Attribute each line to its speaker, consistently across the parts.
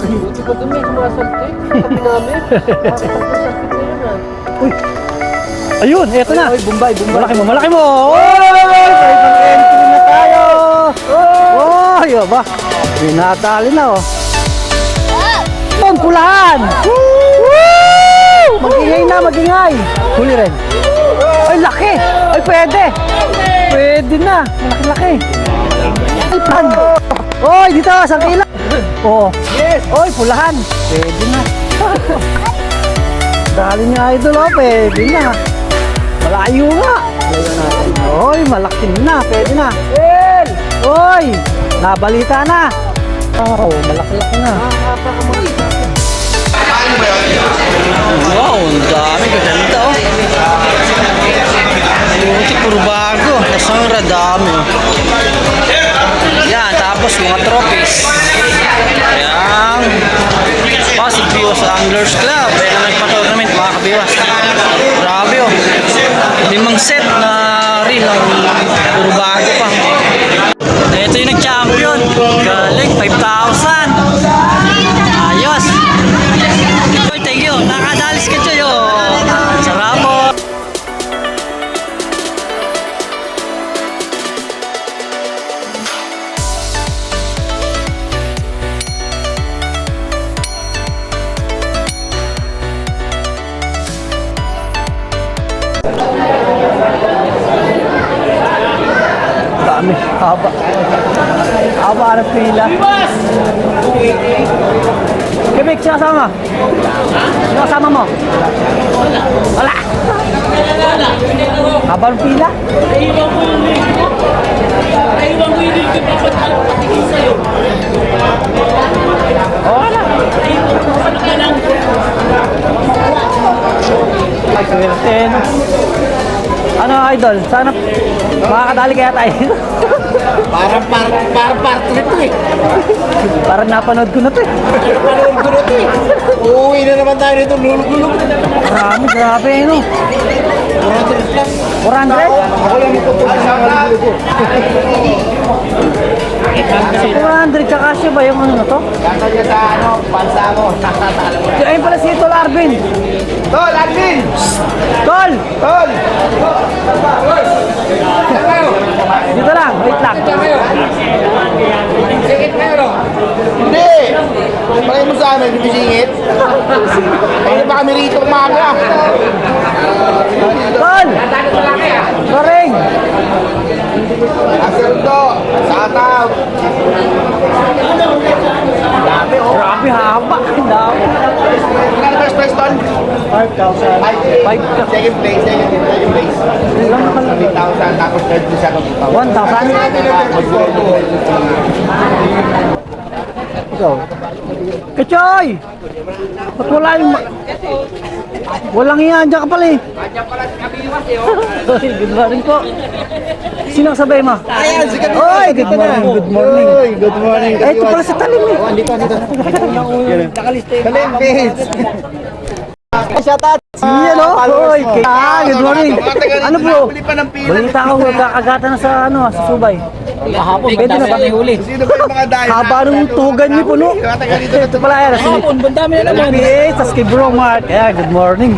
Speaker 1: Buti ba dumi, sumasalte? Sabi namin. Makakasalte na yun ah.
Speaker 2: Uy! Ayun, eto na!
Speaker 1: Ay, Bombay.
Speaker 2: Malaki mo, malaki mo! Oy! Sa isang entry na tayo! Oy! Aba! Pinatali na oh! Ang pulahan! Woo! Magingay na, magingay! Huli rin! Ay, laki! Ay, pwede! Pwede na! Malaki-laki! Ay, pan! Oy, dito! Isang kila! Oo! Yes! Oy, pulahan! Pwede na! Dali niya idol oh! Pwede na! Malayo nga! Oy, malaki na! Pwede na! Oy! Nabalita na! Oh, malaki-laki na! Wow, ang dami, ganda oh. Buti puro bago, nasang radami oh. Yan, tapos mga trophies. Ayan. Pasig Biwas Anglers Club. Ayan na nagpa-tournament mga kabiwas. Grabe oh. 5 set na reel ang puro bago pa. Ito yung nag-champion. Galing, 5,000. Ayos. Thank you. Nakadalis ka dyan oh. Sarap po. Dami. Haba. Haba ang pila. Kibik, sino kasama? Sino kasama mo? Wala. Haba ang pila?
Speaker 3: Naiwan ko yung link ko. Naiwan ko yung link ko. Papatigil sa'yo.
Speaker 2: Wala.
Speaker 3: Naiwan ko ka lang.
Speaker 2: Ay, swerte no. Ano idol? Sana makakadali kaya tayo.
Speaker 1: Parang part 3 to eh.
Speaker 2: Parang napanood ko na to eh.
Speaker 1: Parang ko na to eh. Uuwi na naman tayo nito, lulog-lulog.
Speaker 2: Marami, grabe no. 400?
Speaker 1: Ako lang ito po sa malulugo ko.
Speaker 2: 400 tsaka siya ba yung ano na to?
Speaker 1: Ganda niya sa pansa mo.
Speaker 2: Ayun pala si Tol Arvin.
Speaker 1: Tol, Alvin!
Speaker 2: Tol!
Speaker 1: Tol!
Speaker 2: Dito lang, wait lang.
Speaker 1: Singit meron? Hindi! Palay mo sa amin, hindi singit. Ayun pa kami rito umaga.
Speaker 2: Tol! Soreng!
Speaker 1: Aserdo, shout out. Dami oh.
Speaker 2: Grabe haba. Ang dami.
Speaker 1: Kano first place, Tol?
Speaker 2: 5,000.
Speaker 1: 5. Second place, second place. 3,000, tapos third place ako.
Speaker 2: 1,000? Ikaw. Kachoy! Ba't wala yung... Walang iyan, dyan ka pala eh.
Speaker 1: Diyan pala si Kabiwas eh.
Speaker 2: Good morning po. Sino ang sabay mo?
Speaker 1: Ayan, si Kabiwas.
Speaker 2: Oy, good morning, good morning.
Speaker 1: Oy, good morning.
Speaker 2: Ay, ito pala sa talim eh.
Speaker 1: Dito.
Speaker 2: Nakalista yung
Speaker 1: Talim, Vince.
Speaker 2: Shout out! Yan o! Oy! Good morning! Ano po? Balita ko, kakagata na sa ano, sa Subay. Kahapon, pwede na ba?
Speaker 1: Sino ba yung mga dahil?
Speaker 2: Haba nung tugan niyo po, no? Ito pala yan.
Speaker 3: Kahapon, bandami na naman.
Speaker 2: PH, sa Skid Row Mart. Kaya, good morning.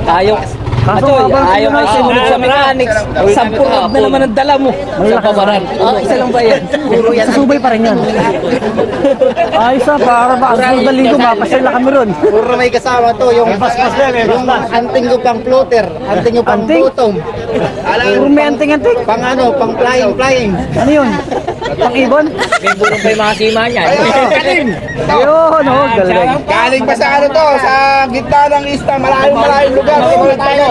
Speaker 3: Ayaw.
Speaker 2: Kaso,
Speaker 3: Ayaw nga sumunod sa mechanics. 10 rod na naman ang dala mo. Sa pabaran. Isa lang ba yan?
Speaker 2: Puro yan. Sa Subay pa rin yan. Ayos na, para ba? Ang sunod na linggo, mapasyal na kami ron.
Speaker 1: Puro may kasama to, yung anting ko pang floater, anting ko pang
Speaker 2: Anting?
Speaker 1: bottom.
Speaker 2: Puro may anting-anting.
Speaker 1: Pang ano, pang flying.
Speaker 2: Ano yun? Pang-ibon?
Speaker 3: May bulong pa yung mga sima niya.
Speaker 1: Galing!
Speaker 2: Ayun, oh, galing.
Speaker 1: Galing pa sa ano to, sa gitna ng isla, malayong lugar.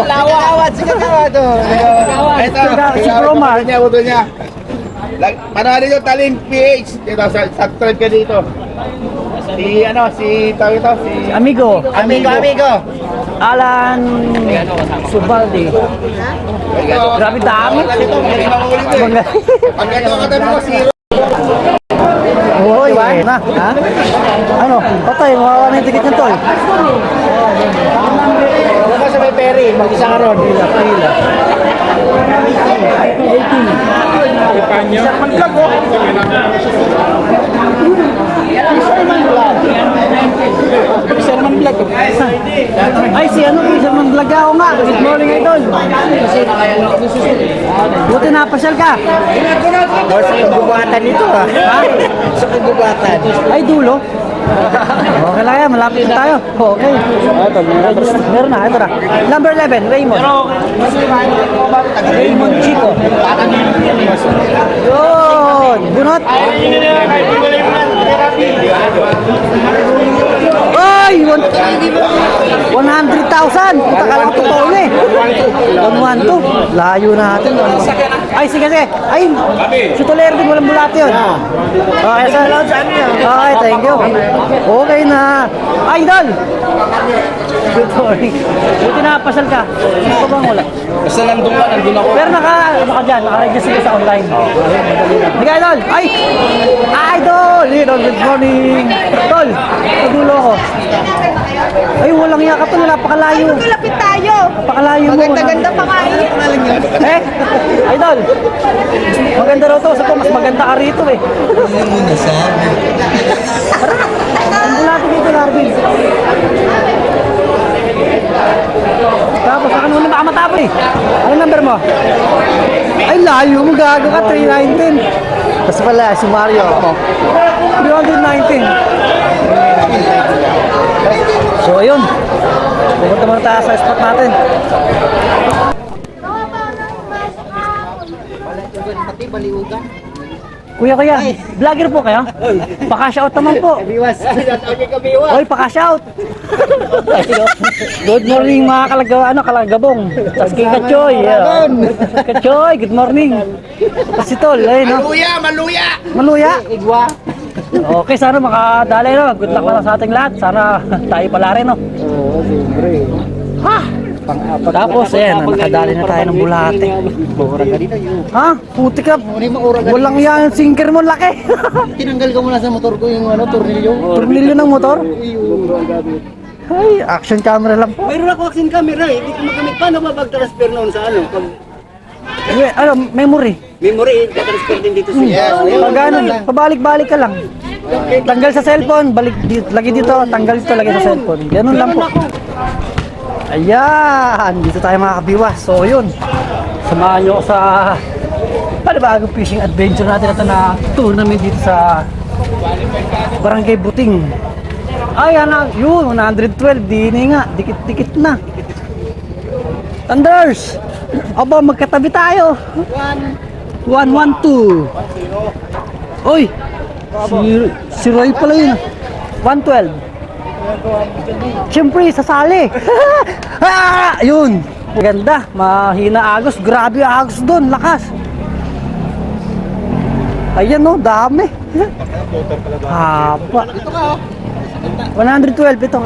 Speaker 1: Lawat, sikat na to. Ito,
Speaker 2: Si Bromar.
Speaker 1: Uto niya. Panahali nyo, Talim PH. Dito, subscribe ka dito. Si tawag ito, si...
Speaker 2: Amigo.
Speaker 1: Amigo.
Speaker 2: Alan Subaldi. Grabe dami.
Speaker 1: Pag ito ka tabi mo, zero.
Speaker 2: Hoy, na. Ha? Ano? Patay, mawawa na yung tikit ng tol.
Speaker 1: Ano ka sa may peri, mag-isa ka ron.
Speaker 2: Pila.
Speaker 1: Ipanyo. Mag-vlog oh.
Speaker 4: pasyal ka?
Speaker 3: Sa kagubatan ito ah.
Speaker 4: Ha?
Speaker 3: Sa kagubatan.
Speaker 4: Ay, dulo. Okay lang yan, malapit na tayo. Okay. Ito, meron na, ito na. Number 11, Raymond. Raymond Chico. Yun, bunot. Ay, 100,000. Puta ka lang totoo na eh. 112. Layo natin. Ay, sige, sige. Ay, si Toler din, walang bulate yun. Okay, sir. Okay, thank you. Okay na. Idol! Good morning. Buti na, pasal ka. Ano ka bang wala?
Speaker 1: Basta nandun ako.
Speaker 4: Pero ano ka dyan, naka-register ka sa online. Sige, Idol! Ay! Idol! Idol, good morning! Tol, nagulo ako. Ay, walang iya ka to, napakalayo.
Speaker 5: Lapit tayo.
Speaker 4: Napakalayo mo.
Speaker 5: Maganda pa kayo.
Speaker 4: Eh, Idol! Maganda raw to, sa mas maganda ka rito eh.
Speaker 3: Ano mo nasabi?
Speaker 4: Ang bulate dito, Larvin. Tapos, ano na baka matapos eh? Ano number mo? Ay, layo mo, gago ka, 319. Tapos pala, si Mario ako. 319. So, ayun. Pupunta muna tayo sa spot natin. Kuya, vlogger po kayo? Paka-shout naman po. Oy, paka-shout. Good morning mga kalagabong. Tas kay Kachoy. Kachoy, good morning. Tas si Tol, ayun no. Maluya. Igwa. Okay, sana makadali no. Good luck na lang sa ating lahat. Sana tayo pala rin no. Oo, siyempre. Ha! Tapos, ayan, nakadali na tayo ng bulate. Ha? Puti ka. Walang yan, sinker mo laki.
Speaker 3: Tinanggal ka muna sa motor ko yung tornilyo.
Speaker 4: Tornilyo ng motor? Ay, action camera lang po.
Speaker 3: Mayroon ako action camera eh. Hindi ko magamit. Paano ba pag-transfer noon sa ano? Pag
Speaker 4: Memory.
Speaker 3: memory, transfer din dito sa
Speaker 4: Pag ano, pabalik-balik ka lang. Tanggal sa cellphone, balik dito, lagi dito, tanggal dito, lagi sa cellphone. Ganun lang po. Ayan, dito tayo mga kabiwas. So yun, samahan nyo ako sa panibagong fishing adventure natin ito na tournament dito sa Barangay Buting. Ayan na, yun, 112, di nga, dikit-dikit na. Thunders! Aba, magkatabi tayo. 112. Oy, si Roy pala yun. 112. Siyempre, sasali. Yun. Ganda. Mahina agos. Grabe agos doon. Lakas. Ayan no, dami. Haba. 112 ito.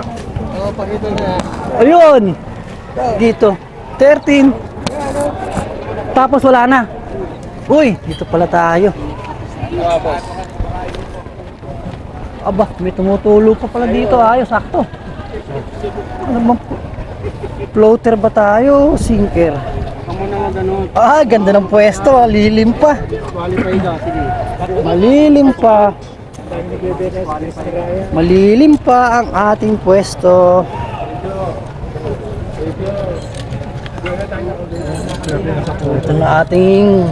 Speaker 4: Ayun. Dito. 13. Tapos wala na. Uy, dito pala tayo. Aba, may tumutulo pa pala dito. Ayos, sakto. Ano bang floater ba tayo? Sinker. Ah, ganda ng pwesto. Lilim pa. Malilim pa. Malilim pa ang ating pwesto. Ito na ating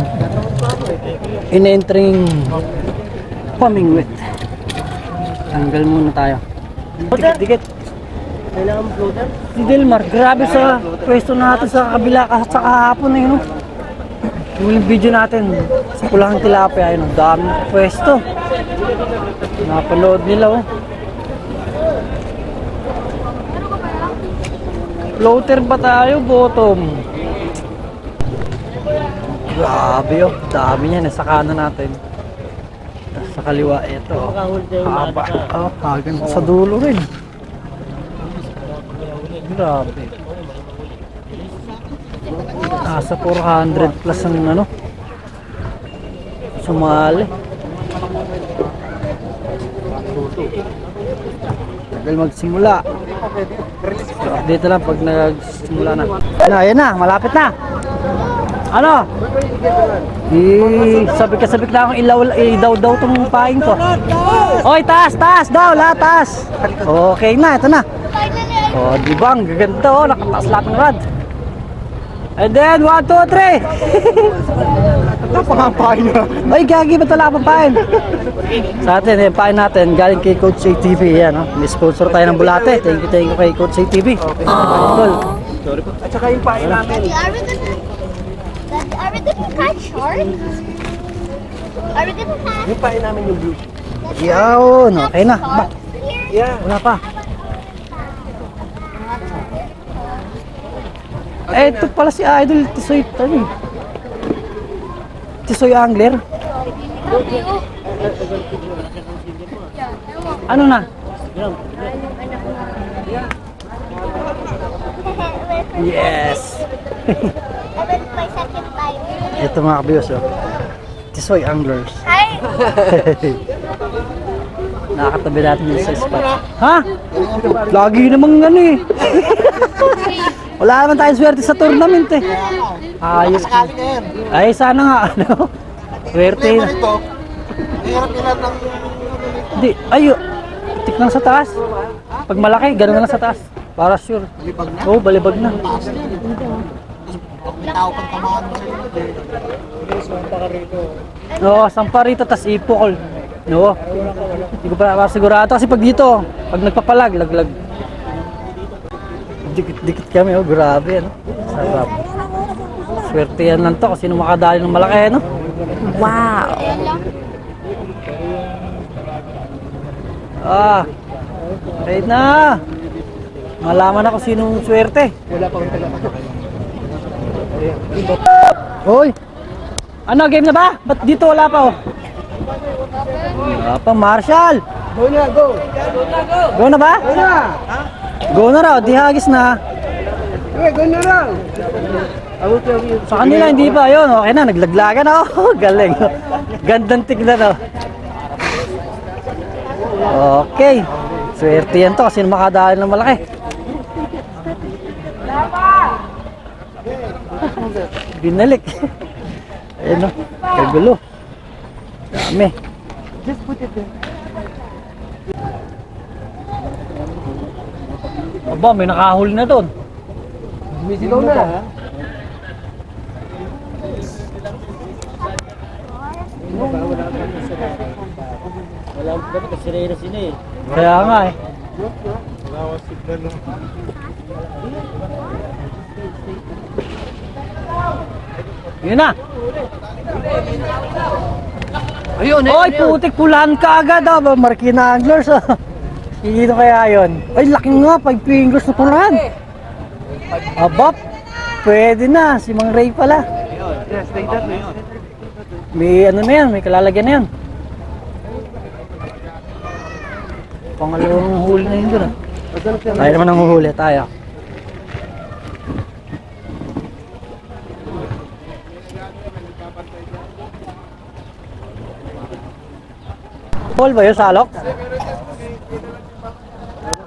Speaker 4: in-entering pamingwit. Tanggal muna tayo. Dikit-dikit.
Speaker 3: Kailangan floater?
Speaker 4: Si Delmar, grabe sa pwesto natin sa kabila sa kahapon na yun. Yung video natin sa Pulahang Tilapia, yun, dami pwesto. Napanood nila oh. Floater ba tayo? Bottom. Grabe oh, dami niya. Nasa kanan natin. Sa kaliwa ito. Haba. Oh, hanggang sa dulo rin. Grabe. Nasa 400 plus ang ano. Sumali. Tagal magsimula. So, update lang pag nagsimula na. Ayan na, malapit na. Ano? Sabik-sabik na akong ilaw-daw tong paing ko. Oy, taas daw, taas. Okay na, ito na. Oh, di ba? Ang gaganda oh, nakataas lahat ng rod. And then, 1, 2, 3.
Speaker 1: Napangapain nyo.
Speaker 4: Ay, gagi, ba't wala kang pain? Sa atin, yung pain natin, galing kay Coach ATV. Yan, no? May sponsor tayo ng bulate. Thank you kay Coach ATV. Cool.
Speaker 1: At saka yung pain namin.
Speaker 5: Are we gonna catch sharks? Are we gonna catch
Speaker 1: Yung pain namin yung blue.
Speaker 4: Yun, okay na. Ba,
Speaker 5: sharks here?
Speaker 1: Yeah.
Speaker 4: wala pa. Eh, ito pala si Idol Tisoy. Tisoy Angler. Ano na? Yes!
Speaker 5: I went my second time.
Speaker 4: Ito mga kabiyos, oh. Tisoy Anglers.
Speaker 5: Hi!
Speaker 4: Nakakatabi natin yung sa spot. Ha? Lagi namang ano eh. Wala naman tayong swerte sa tournament eh. Ayos. Ay, sana nga ano. Swerte na.
Speaker 1: Hirap nila ng...
Speaker 4: Hindi, ayo. Tik lang sa taas. Pag malaki, gano'n lang sa taas. Para sure.
Speaker 1: Libag na.
Speaker 4: Oo, balibag na.
Speaker 1: May tao pang tamaan mo.
Speaker 4: Oo, sampa rito, tas ipukol. Oo. Hindi ko pa sigurado kasi pag dito, pag nagpapalag, laglag. Dikit-dikit kami, oh, grabe, ano. Sarap. Swerte yan lang to kasi nung makadali ng malaki, ano. Wow! Ah, okay na. Malaman ako sinong swerte.
Speaker 1: Wala pang tala.
Speaker 4: Hoy! Ano, game na ba? Ba't dito wala pa, oh? Wala pa, Marshall!
Speaker 1: Go na, go!
Speaker 4: Go na ba?
Speaker 1: Go na!
Speaker 4: Go na raw, di hagis na.
Speaker 1: Okay, go na lang!
Speaker 4: Sa kanila, hindi pa. Yun, okay na, naglaglagan na. Oh, galing. Gandang tignan, oh. Okay. Swerte yan to kasi makadaan ng malaki. Binalik. Ayun, oh. Kagulo. Dami.
Speaker 1: Just put it there.
Speaker 4: Aba, may nakahuli na doon.
Speaker 1: Sumisigaw na.
Speaker 4: Kaya nga eh. Yun na.
Speaker 3: Ayun,
Speaker 4: Oy, putik pulan ka agad ah. Marikina Anglers ah. Hindi kaya yun. Ay, laki nga. 5 fingers na pulan. Abap. Pwede na. Si Mang Ray pala.
Speaker 1: Yes, take that.
Speaker 4: May ano na yan. May kalalagyan na yan. Pangalawang huli na yun doon ah. Tayo naman ang huhuli. Tayo. Paul ba yun, salok?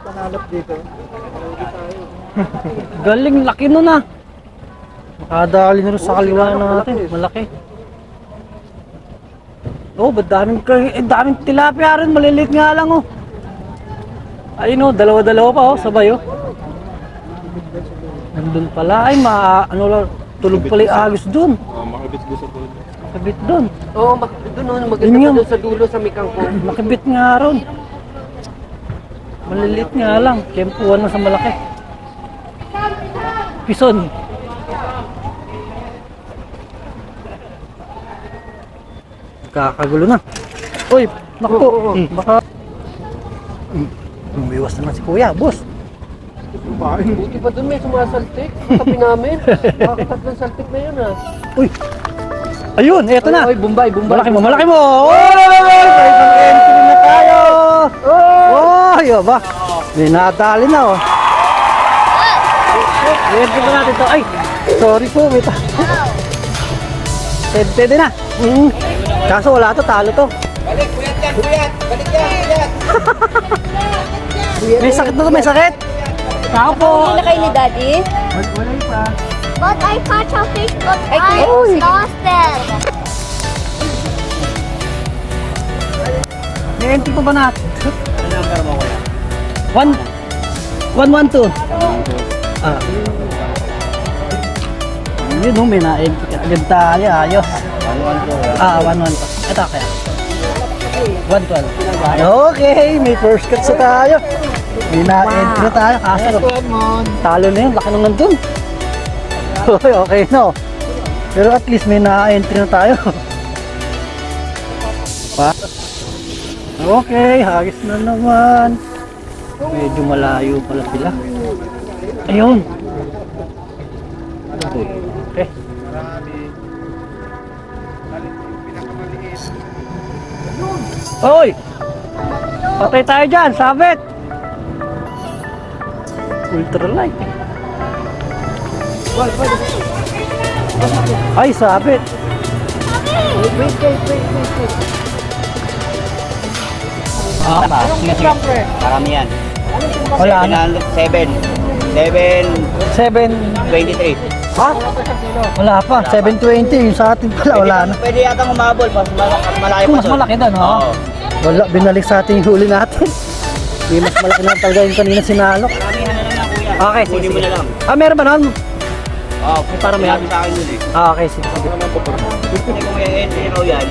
Speaker 1: Panalap dito.
Speaker 4: Galing, laki nun ah. Makadali na rin sa kaliwa natin. Malaki. Oh, ba't daming tilapia rin. Maliliit nga lang oh. Ayun oh, dalawa-dalawa pa oh, sabay oh. Nandun pala. Ay, tulog pala yung agos dun. Makabit dun.
Speaker 3: Oo, doon maganda
Speaker 4: Yun
Speaker 3: pa
Speaker 4: yung-
Speaker 3: doon sa dulo sa Mikangko.
Speaker 4: Makabit nga ron. Maliliit nga lang. Kempuan na sa malaki. Pison. Kakagulo na. Uy, naku po. Baka... Umiwas naman si kuya, boss.
Speaker 3: Buti pa doon may sumasaltik sa tabi namin. Makakatatlong saltik na yun ah.
Speaker 4: Uy! Ayun, eto na.
Speaker 3: Ay, Bombay.
Speaker 4: Malaki mo, malaki mo! Oy! May isang entry na tayo! Oy! Aba! May natali na oh. Entry pa natin to. Ay! Sorry po, may Pwede na. Kaso wala to, talo to.
Speaker 1: Balik, buyat yan, buyat! Balik yan, buyat!
Speaker 4: May sakit na to, may sakit! Tao po!
Speaker 5: Hindi na kayo ni Daddy?
Speaker 1: Wala yun pa.
Speaker 5: But I catch a fish, but I
Speaker 4: Uy.
Speaker 5: lost it.
Speaker 4: May entry pa ba natin? 1-1-2. Ah. Yun o, may naib. Agad tayo, ayos. 1-1 to. Ito kaya. 1-12. Okay, may first cut sa tayo. May na-entry na tayo. Kaso, talo na yun. Laki nung nandun. Okay, no. Pero at least may na-entry na tayo. Pa? Okay, hagis na naman. Medyo malayo pala sila. Ayun. Okay. Hoy! Patay tayo dyan, sabit! Ultralight. Ay, sabit.
Speaker 2: Sige. Marami yan.
Speaker 4: Wala na.
Speaker 2: 7.23.
Speaker 4: Ha? Wala pa. 720. Yung sa atin pala, wala na.
Speaker 2: Pwede yatang umabol. Mas malaki
Speaker 4: Kung
Speaker 2: pa
Speaker 4: mas
Speaker 2: doon.
Speaker 4: malaki doon, ha?
Speaker 2: Oo.
Speaker 4: Wala, binalik sa atin yung huli natin. Yung mas malaki na talaga yung kanina sinalok.
Speaker 2: Maramihan na lang na kuya.
Speaker 4: Okay, sige,
Speaker 2: Kunin mo
Speaker 4: sige.
Speaker 2: na lang.
Speaker 4: Ah, meron ba nun?
Speaker 2: Oo.
Speaker 4: Para may-
Speaker 2: Sinabi sa akin yun eh.
Speaker 4: Ah, okay, sige. sige.
Speaker 2: Kasi kung may entry raw yan,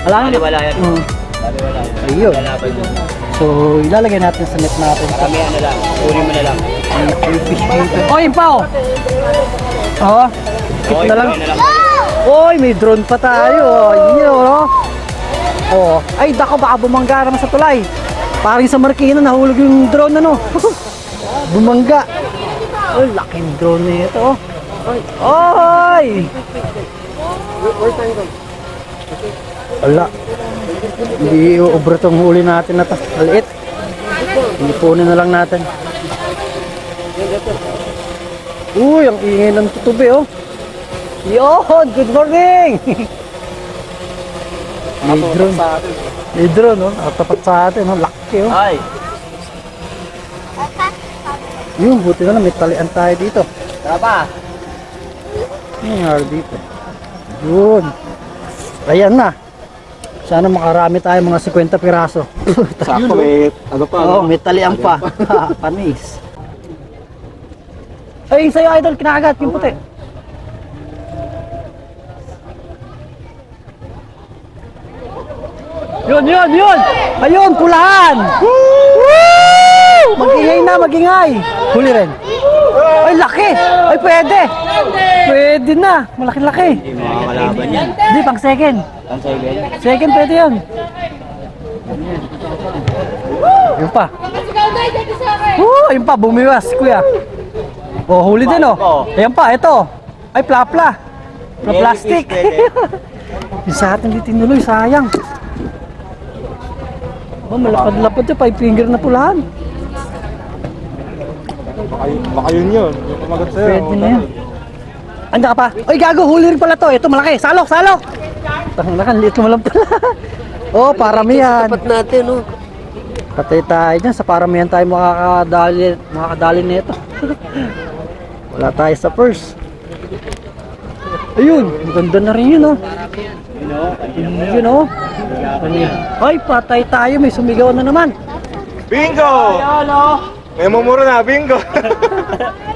Speaker 4: Wala na.
Speaker 2: wala yan. Wala yan.
Speaker 4: Ayun.
Speaker 2: Lalaban mo.
Speaker 4: So, ilalagay natin sa net natin.
Speaker 2: Maramihan na lang. Kunin mo na lang.
Speaker 4: Oh, yun pa, oh. Oo. Skip na lang.
Speaker 2: kunin na lang.
Speaker 4: Oy, may drone pa tayo. Yun, oh. Oh. Ay, dako, baka bumangga naman sa tulay. Parang sa Marikina, nahulog yung drone, ano. Bumangga. Oh, laking drone na ito, oh. Oy! Wala. Hindi uubra tong huli natin na to. Maliit. Hindi punin na lang natin. Uy, ang ingay ng tutubi, oh. Yon, good morning! May drone. May drone, oh. Nakatapat sa atin, oh. Laki, oh.
Speaker 2: Ay.
Speaker 4: Yun, buti na lang. May talian tayo dito.
Speaker 2: Tara pa.
Speaker 4: Ano nangyari dito? Yun. Ayan na. Sana makarami tayo mga 50 piraso.
Speaker 1: Sakto, may ano pa.
Speaker 4: Oo, may talian pa. Panis. Ay, sa'yo idol, kinakagat yung puti. Yun, yun, yun! Ayun, pulahan! Woo! Magingay na, magingay! Huli rin. Ay, laki! Ay, pwede! Pwede na! Malaki-laki!
Speaker 2: Hindi makakalaban yan.
Speaker 4: Hindi, pang second.
Speaker 2: Ang sabi.
Speaker 4: Second, pwede yun. Yun pa. Yun pa, bumiwas, kuya. Oh, huli din, oh. Ayan pa, ito. Ay, plapla. Plastic. Yung sa atin di tinuloy, sayang. Oh, malapad-lapad yun, 5 finger na pulahan.
Speaker 1: Baka yun yun. Yung kumagat sa'yo.
Speaker 4: Pwede na yun. Anda ka pa? Ay, gago, huli rin pala to. Ito, malaki. Salok, salok! Tangan, liit mo lang pala. Oh, paramihan.
Speaker 3: Tapat natin, oh.
Speaker 4: Patay tayo dyan. Sa paramihan tayo makakadali nito. Wala tayo sa first. Ayun, ang ganda na rin yun, oh. Yun, oh. Ay, patay tayo. May sumigaw na naman.
Speaker 1: Bingo! May mumuro na, bingo!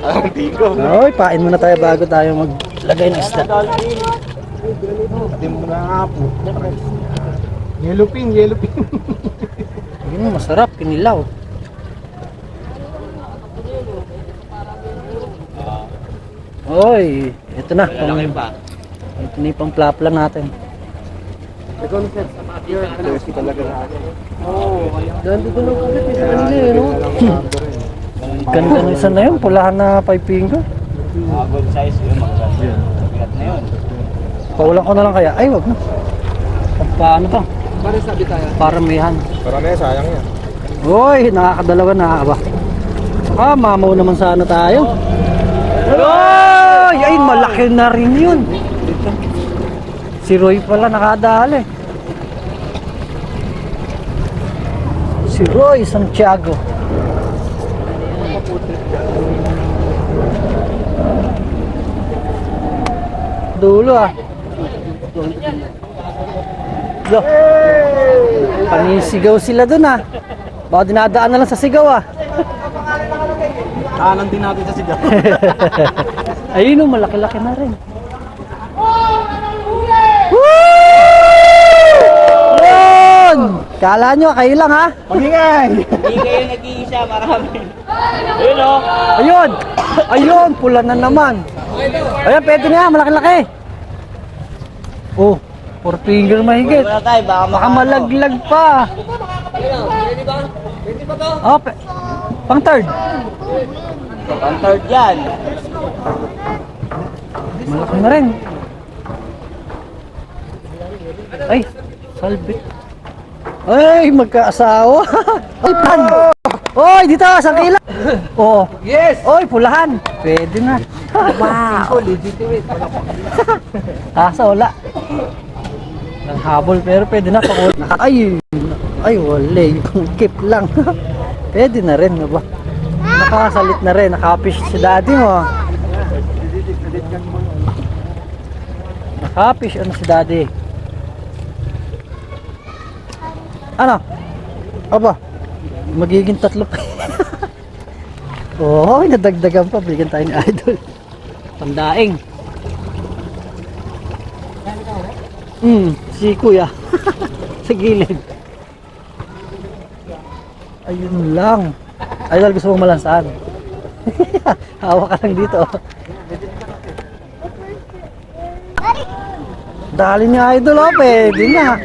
Speaker 1: Anong bingo?
Speaker 4: Ay, pain muna tayo bago tayo maglagay ng isda.
Speaker 1: Hindi mo na nga po. Yellow pin, yellow pin.
Speaker 4: Yun, masarap, kinilaw. Oy, ito na.
Speaker 2: Malaki pa.
Speaker 4: Ito na yung pang-plapla natin.
Speaker 1: Jersey talaga na ako.
Speaker 4: Ganda na ulit isa kanila eh, no? Ganda na isa na yun, pulahan na 5 finger.
Speaker 2: Mga good size yun. Mabigat na yun.
Speaker 4: Paulan ko na lang kaya. Ay, wag na. Paano to? Paramihan.
Speaker 1: Para na yan, sayang yan.
Speaker 4: Uy, nakakadalawa na ba? Ah, mamaw naman sana tayo. Ay, ay, malaki na rin yun. Si Roy pala nakadali. Si Roy Santiago. Dulo ah. Lo. Panisigaw sila dun ah. Baka dinadaan na lang sa sigaw ah.
Speaker 1: Anan din natin sa sigaw.
Speaker 4: Ayun oh, malaki-laki na rin. Kala nyo, kayo lang ha?
Speaker 1: Magingay!
Speaker 3: Hindi kayo nag-iisa, marami. Ayun o.
Speaker 4: Ayun! Ayun! Pula na naman. Ayan, pwede na yan. Malaki-laki. Oh, 4 finger mahigit.
Speaker 3: Wala tayo,
Speaker 4: Baka malaglag pa. Oh, pang third.
Speaker 3: Pang third yan.
Speaker 4: Malaki na rin. Ay, salbit. Ay, magkaasawa. Ay, pan. Oy, dito, sangkila. Oo.
Speaker 1: Yes!
Speaker 4: Oy, pulahan. Pwede na. Wow.
Speaker 1: Legitimate.
Speaker 4: Wala. Nang habol, pero pwede na. Ay, wala. Yung keep lang. Pwede na rin, ba? Nakasalit na rin. Nakafish si daddy mo. Nakafish ano si daddy. Ano? Aba, magiging 3 pa. Oo, nadagdagan pa. Bigyan tayo ni Idol. Pandaing. Si Kuya. Sa gilid. Ayun lang. Idol, gusto mong malansaan. Hawak ka lang dito. Dali ni Idol, oh, pwede na.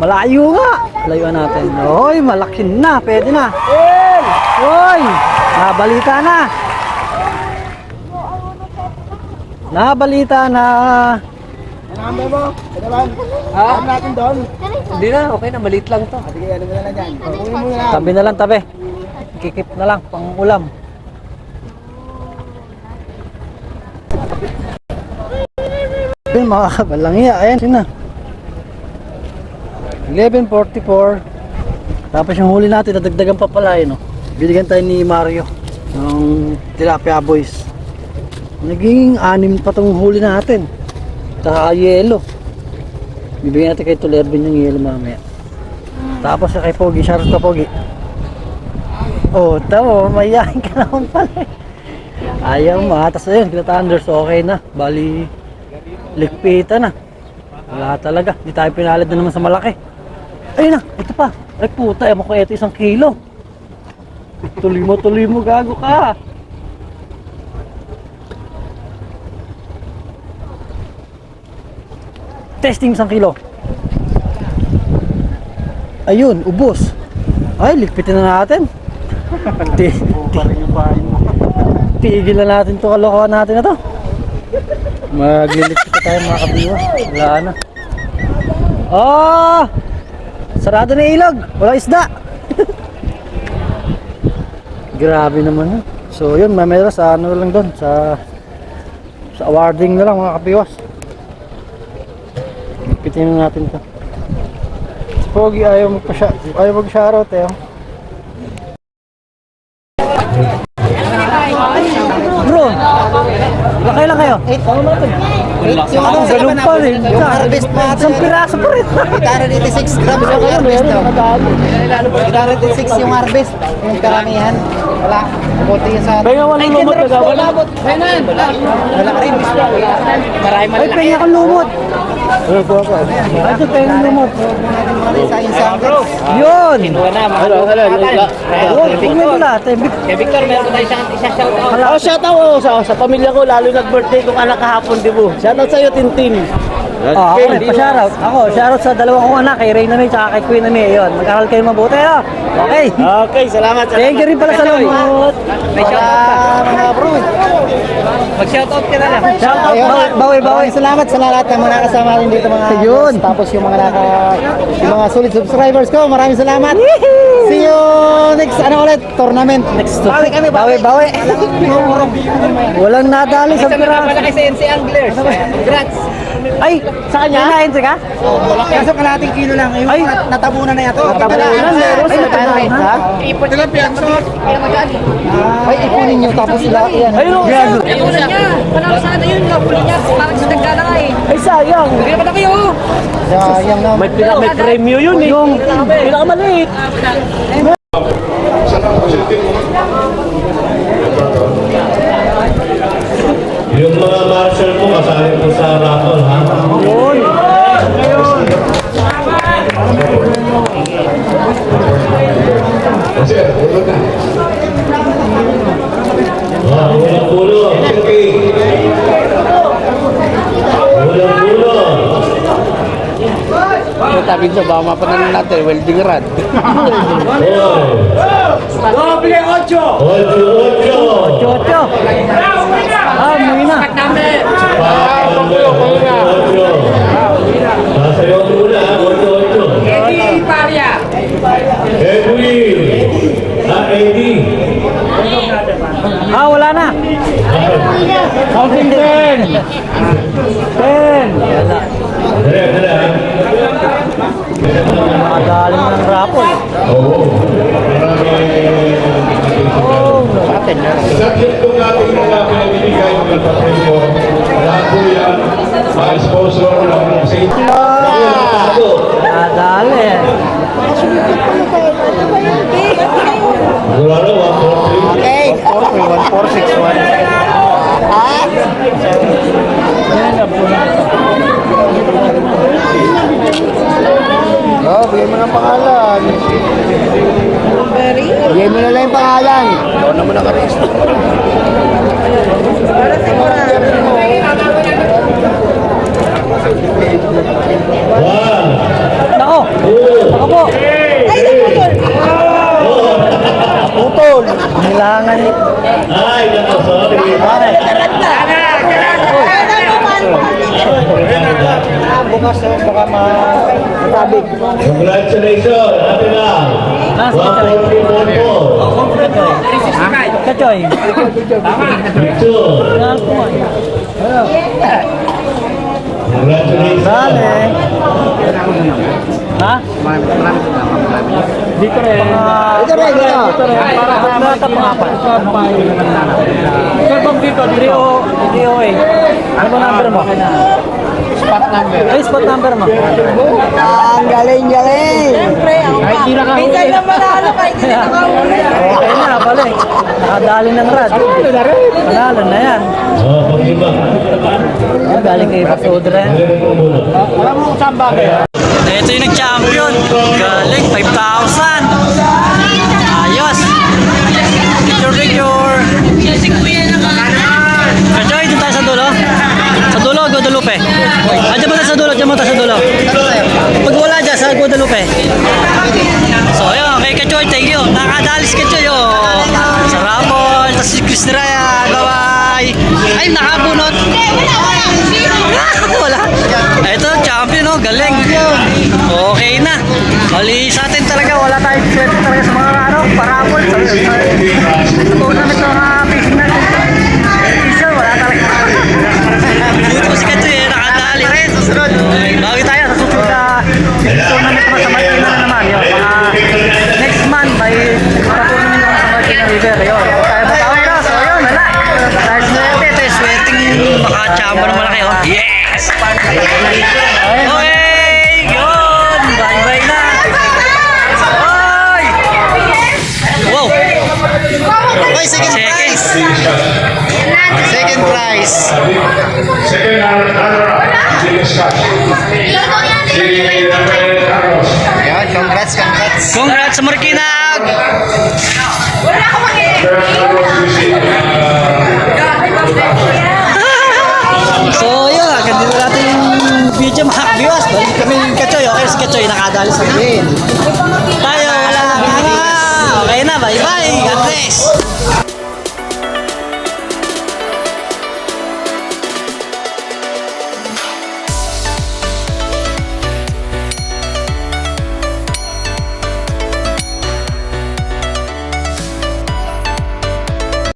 Speaker 4: Malayo nga. Layuan natin. Hoy, malaki na. Pwede na. Hoy, nabalita na. Nabalita na.
Speaker 1: Number mo? Ito lang. Alam natin doon.
Speaker 3: Hindi na, okay na, maliit lang to.
Speaker 1: Sige, ano mo na lang dyan. Kunin mo na lang.
Speaker 4: Tabi na lang, tabi. Kikip na lang, pang ulam. Ayun, mga kabalangya. Ayan, yun na. 11:44. Tapos yung huli natin, nadagdagan pa pala yun. Binigyan tayo ni Mario ng Tilapia Boys. Naging 6 pa tong huli natin. Saka yelo. Bibigyan natin kay Tulervin yung yelo mamaya. Tapos kay Pogi, shoutout ka Pogi. Oh, tamo, mayayain ka naman pala. Ayaw mo ha. Tapos ayun, kita Thunders, okay na. Bali, ligpitan na. Wala talaga. Di tayo pinalad na naman sa malaki. Ayun na, ito pa. Ay puta, ewan ko ito 1 kilo. Tuloy mo, gago ka. Testing 1 kilo. Ayun, ubos. Ay, ligpitin na natin. Tigil na natin to, kalokohan natin na to. Magliligpit na tayo mga kabiwa. Wala na. Oh! Sarado na ilog. Walang isda. Grabe naman yun. So yun, mamaya sa ano lang doon. Sa awarding na lang mga kabiwas. Ligpitin na natin to. Si Pogi ayaw mag-shoutout eh. Bro, ilan kayo lang kayo? 8. Yung anong ganun pa rin. Yung harvest pa. Isang piraso pa rin.
Speaker 1: 886 grams yung harvest. 886 yung harvest. Yung karamihan. Wala. Buti yung sa...
Speaker 3: Kaya walang lumot na gawin.
Speaker 1: Wala ka rin.
Speaker 4: Ay, penga kang lumot. Ay, ito penga kang lumot.
Speaker 1: Sa Insangles.
Speaker 4: Yun!
Speaker 3: Hello.
Speaker 4: Yun, wala.
Speaker 3: Kay Victor, meron tayo isang shoutout.
Speaker 6: Oh, shoutout sa pamilya ko, lalo nag-birthday kong anak kahapon, di ba? Shoutout sa'yo, Tintin.
Speaker 4: Ako rin, pa-shoutout. Ako, shoutout sa 2 kong anak, kay Reyna May, tsaka kay Queen May. Yun, mag-aral kayo mabuti, oh. Okay.
Speaker 6: Okay, salamat.
Speaker 4: Thank you rin pala sa lumot.
Speaker 3: May shoutout pa.
Speaker 1: Mga bro.
Speaker 3: Mag-shoutout ka na lang.
Speaker 4: Shoutout, bawi.
Speaker 1: Maraming salamat sa lahat ng mga kasama rin dito mga
Speaker 4: Ayun.
Speaker 1: boss. Tapos yung mga solid subscribers ko, maraming salamat. See you next ulit tournament.
Speaker 4: Next. Bawi. Walang nadali sa
Speaker 3: Isa na
Speaker 4: piraso.
Speaker 3: pala kay CNC Anglers. Congrats.
Speaker 4: Ay, sa kanya? Kinain ka?
Speaker 1: Kaso kalating kilo lang. Yung
Speaker 4: Ay.
Speaker 1: natabunan na yato.
Speaker 4: Natabunan, meron
Speaker 1: Ay,
Speaker 4: sa
Speaker 1: natabunan.
Speaker 4: ha?
Speaker 3: Ipon nila piyanso.
Speaker 1: Ay, ipunin nyo tapos sila. Yan.
Speaker 4: Ayun, gago.
Speaker 7: Ayun niya. Panalo sana yun. Huli niya. Parang sa nagdala nga eh.
Speaker 4: Ay, sayang.
Speaker 7: Hindi naman na kayo.
Speaker 1: Sayang na.
Speaker 6: May premyo yun eh.
Speaker 4: Yung
Speaker 6: Pinakamaliit.
Speaker 8: Yung mga marshal mo, kasali po sa raffle, ha?
Speaker 4: Yun.
Speaker 6: Minsan baka mapanalan natin, welding rod.
Speaker 8: Doble 8. 8.
Speaker 4: Chocho. Ah, umuwi na.
Speaker 8: Number 8. Sasayaw muna, 8.
Speaker 7: Eddie Paria.
Speaker 8: Edwin. Eddie.
Speaker 4: Ah, wala na. Counting 10. 10. Wala.
Speaker 8: Dala.
Speaker 4: Nakagaling ng rapol.
Speaker 8: Oo. Subject po natin mga pinibigay ng patrimo. Lahat po yan, mga sponsor ng safety.
Speaker 4: Nadali.
Speaker 8: Wala na, 1, 4, 3.
Speaker 1: Okay. 1461. Oh, bigyan mo ng pangalan. Bigyan mo na lang yung pangalan. Ikaw na muna ka-rest.
Speaker 4: Nako. Ako po.
Speaker 1: Putol.
Speaker 4: Nilangan.
Speaker 8: Ay, nako, sorry.
Speaker 1: Bukas na baka matabig.
Speaker 8: Congratulations, ate lang. 1, 4, 3, 1, 4.
Speaker 4: Kachoy.
Speaker 8: Picture. Congratulations.
Speaker 4: Dali. Ha? Dito rin.
Speaker 1: Dito rin, dito.
Speaker 4: Dito rin. Para sa pangapat. Sir, bang dito? 308. Ano ba number mo?
Speaker 6: Spot number.
Speaker 4: Ay, spot number mo.
Speaker 1: Ang galing.
Speaker 7: Siyempre, ako pa. Minsan lang manalo kahit hindi nakahuli.
Speaker 4: Okay na, balik. Nakadali ng rad. Panalo na yan.
Speaker 8: Oh, pag-iba.
Speaker 4: Galing kay Pasudre.
Speaker 8: Galing po muna.
Speaker 6: Alam mo kung saan bagay?
Speaker 2: Ito yung nag-champion. Galing, 5,000. Ayos. Picture. Kachoy, dito tayo sa dulo. Sa dulo, Guadalupe. Diyan mo tayo sa dulo. Pag wala dyan, sa Guadalupe. So, yun, kay Kachoy, thank you. Nakadalis Kachoy, oh. Sa Ramon, tapos si Chris Ryan, bye-bye. Ay, nakabunot. Wala. Ito, champion, oh, galing. Okay na. Mali sa atin talaga, wala tayong swerte talaga sa mga parapol. Sa tournament ng mga fishing natin. Fishing, wala talaga. Dito si Kachoy, nakadali rin. Susunod. Bawi tayo sa susunod na tournament naman sa Marikina na naman. Yun, next month, may tournament naman sa Marikina River. Yun, tayo batawi na. So, yun, wala. Dahil swerte, ito yung swerteng makachamba naman na kayo. Yes! Okay! Yun! Bye-bye na! Oy! Wow!
Speaker 1: Okay, second prize. Second prize.
Speaker 8: Second runner-up, Jimmy Scott. Si Rafael Carlos.
Speaker 1: Yan, congrats.
Speaker 2: Congrats sa Marikina!
Speaker 7: Wala akong
Speaker 8: First Carlos receive
Speaker 2: So yun, hanggang dito natin yung video mga viewers. Balik kami yung Kachoy. Okay, si Kachoy nakadali sa amin. Tayo, wala. Okay na, bye-bye. God bless.